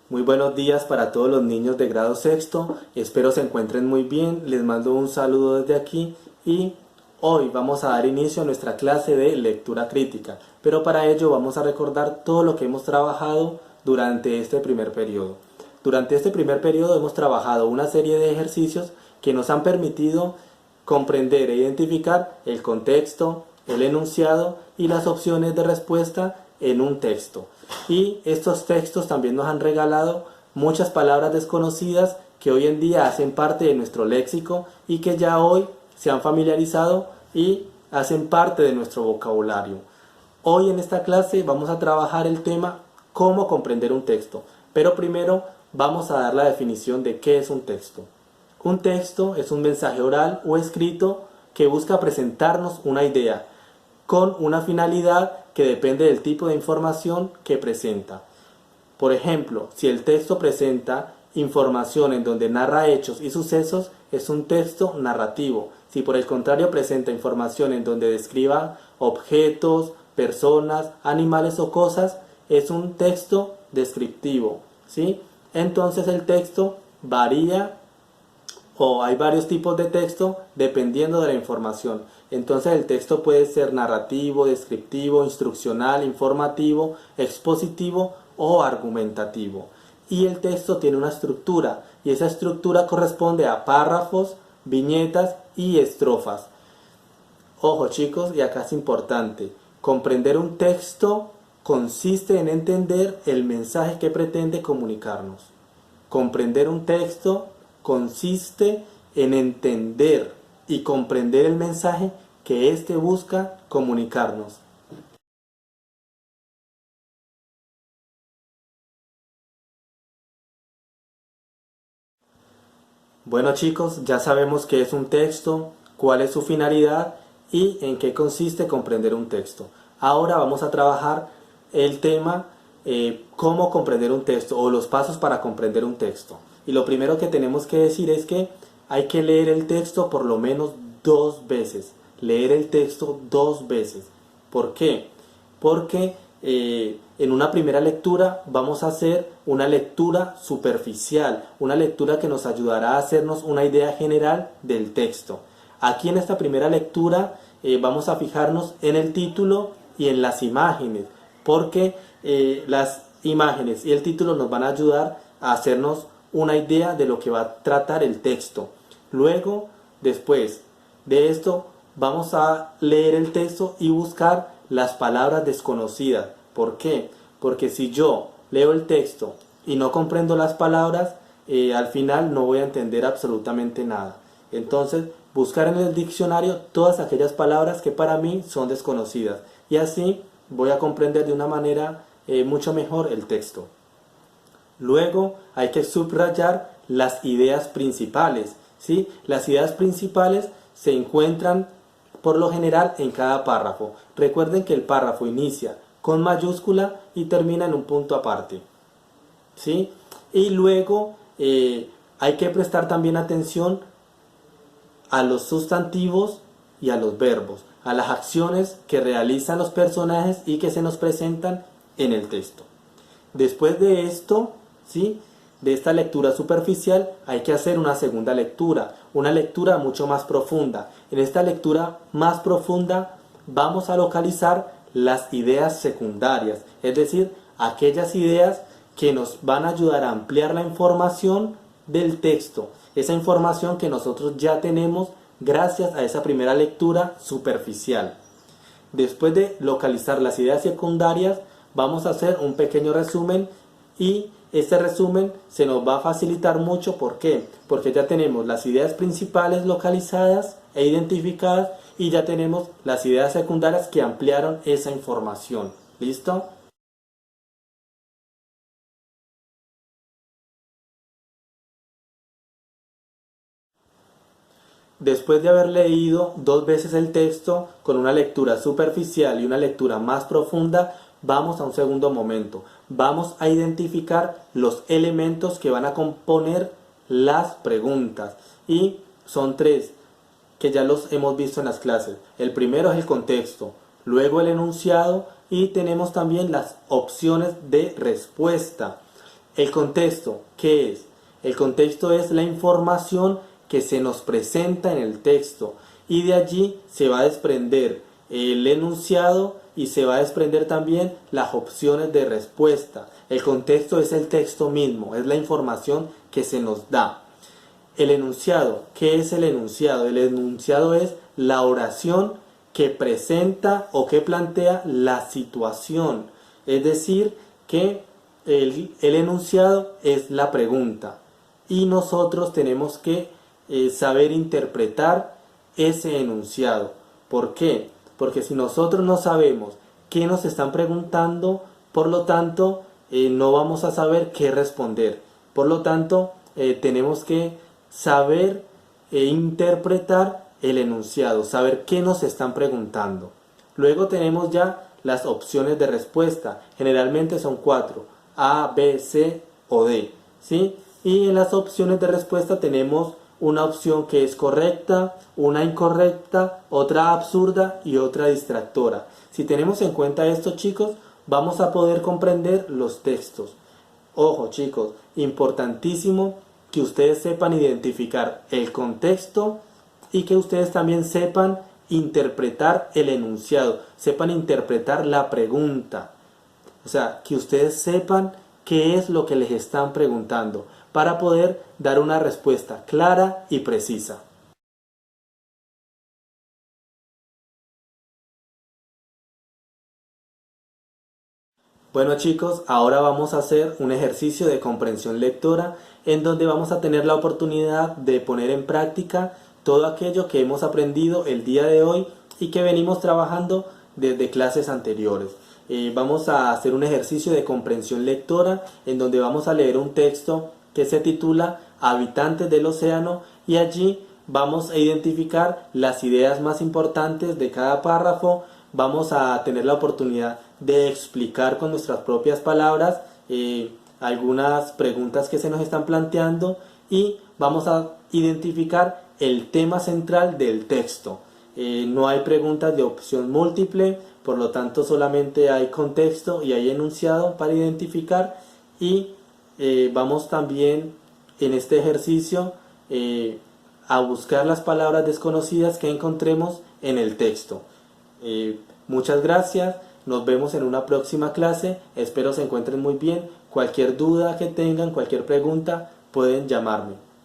Muy buenos días para todos los niños de grado sexto, espero se encuentren muy bien, les mando un saludo desde aquí y hoy vamos a dar inicio a nuestra clase de lectura crítica, pero para ello vamos a recordar todo lo que hemos trabajado durante este primer periodo. Durante este primer periodo hemos trabajado una serie de ejercicios que nos han permitido comprender e identificar el contexto, el enunciado y las opciones de respuesta en un texto. Y estos textos también nos han regalado muchas palabras desconocidas que hoy en día hacen parte de nuestro léxico y que ya hoy se han familiarizado y hacen parte de nuestro vocabulario. Hoy en esta clase vamos a trabajar el tema cómo comprender un texto, pero primero vamos a dar la definición de qué es un texto. Un texto es un mensaje oral o escrito que busca presentarnos una idea con una finalidad que depende del tipo de información que presenta. Por ejemplo, si el texto presenta información en donde narra hechos y sucesos, es un texto narrativo. Si por el contrario presenta información en donde describa objetos, personas, animales o cosas, es un texto descriptivo, ¿sí? Entonces el texto varía o hay varios tipos de texto dependiendo de la información. Entonces el texto puede ser narrativo, descriptivo, instruccional, informativo, expositivo o argumentativo. Y el texto tiene una estructura y esa estructura corresponde a párrafos, viñetas y estrofas. Ojo chicos, y acá es importante, comprender un texto consiste en entender el mensaje que pretende comunicarnos. Comprender un texto consiste en entender y comprender el mensaje que éste busca comunicarnos. Bueno chicos, ya sabemos qué es un texto, cuál es su finalidad y en qué consiste comprender un texto. Ahora vamos a trabajar el tema cómo comprender un texto o los pasos para comprender un texto. Y lo primero que tenemos que decir es que hay que leer el texto por lo menos 2 veces. Leer el texto 2 veces. ¿Por qué? Porque en una primera lectura vamos a hacer una lectura superficial, una lectura que nos ayudará a hacernos una idea general del texto. Aquí en esta primera lectura vamos a fijarnos en el título y en las imágenes, porque las imágenes y el título nos van a ayudar a hacernos una idea de lo que va a tratar el texto. Luego, después de esto, vamos a leer el texto y buscar las palabras desconocidas. ¿Por qué? Porque si yo leo el texto y no comprendo las palabras, al final no voy a entender absolutamente nada. Entonces, buscar en el diccionario todas aquellas palabras que para mí son desconocidas. Y así voy a comprender de una manera mucho mejor el texto. Luego hay que subrayar las ideas principales, ¿sí? Las ideas principales se encuentran por lo general en cada párrafo. Recuerden que el párrafo inicia con mayúscula y termina en un punto aparte, ¿sí? Y luego hay que prestar también atención a los sustantivos y a los verbos, a las acciones que realizan los personajes y que se nos presentan en el texto. Después de esto, ¿sí?, de esta lectura superficial, hay que hacer una segunda lectura, una lectura mucho más profunda. En esta lectura más profunda vamos a localizar las ideas secundarias, es decir, aquellas ideas que nos van a ayudar a ampliar la información del texto, esa información que nosotros ya tenemos gracias a esa primera lectura superficial. Después de localizar las ideas secundarias, vamos a hacer un pequeño resumen y este resumen se nos va a facilitar mucho. ¿Por qué? Porque ya tenemos las ideas principales localizadas e identificadas y ya tenemos las ideas secundarias que ampliaron esa información. ¿Listo? Después de haber leído 2 veces el texto con una lectura superficial y una lectura más profunda, vamos a un segundo momento. Vamos a identificar los elementos que van a componer las preguntas. Y son 3, que ya los hemos visto en las clases. El primero es el contexto, luego el enunciado y tenemos también las opciones de respuesta. El contexto, ¿qué es? El contexto es la información que se nos presenta en el texto y de allí se va a desprender el enunciado y se va a desprender también las opciones de respuesta. El contexto es el texto mismo, es la información que se nos da. El enunciado, ¿qué es el enunciado? El enunciado es la oración que presenta o que plantea la situación. Es decir, que el enunciado es la pregunta y nosotros tenemos que saber interpretar ese enunciado. ¿Por qué? Porque si nosotros no sabemos qué nos están preguntando, por lo tanto, no vamos a saber qué responder. Por lo tanto, tenemos que saber interpretar el enunciado, saber qué nos están preguntando. Luego tenemos ya las opciones de respuesta. Generalmente son 4: A, B, C o D, ¿sí? Y en las opciones de respuesta tenemos una opción que es correcta, una incorrecta, otra absurda y otra distractora. Si tenemos en cuenta esto, chicos, vamos a poder comprender los textos. Ojo, chicos, importantísimo que ustedes sepan identificar el contexto y que ustedes también sepan interpretar el enunciado, sepan interpretar la pregunta. O sea, que ustedes sepan qué es lo que les están preguntando para poder dar una respuesta clara y precisa. Bueno, chicos, ahora vamos a hacer un ejercicio de comprensión lectora en donde vamos a tener la oportunidad de poner en práctica todo aquello que hemos aprendido el día de hoy y que venimos trabajando desde clases anteriores. Vamos a hacer un ejercicio de comprensión lectora en donde vamos a leer un texto que se titula Habitantes del Océano y allí vamos a identificar las ideas más importantes de cada párrafo. Vamos a tener la oportunidad de explicar con nuestras propias palabras algunas preguntas que se nos están planteando y vamos a identificar el tema central del texto. No hay preguntas de opción múltiple, por lo tanto solamente hay contexto y hay enunciado para identificar y vamos también en este ejercicio a buscar las palabras desconocidas que encontremos en el texto. Muchas gracias, nos vemos en una próxima clase, espero se encuentren muy bien. Cualquier duda que tengan, cualquier pregunta, pueden llamarme.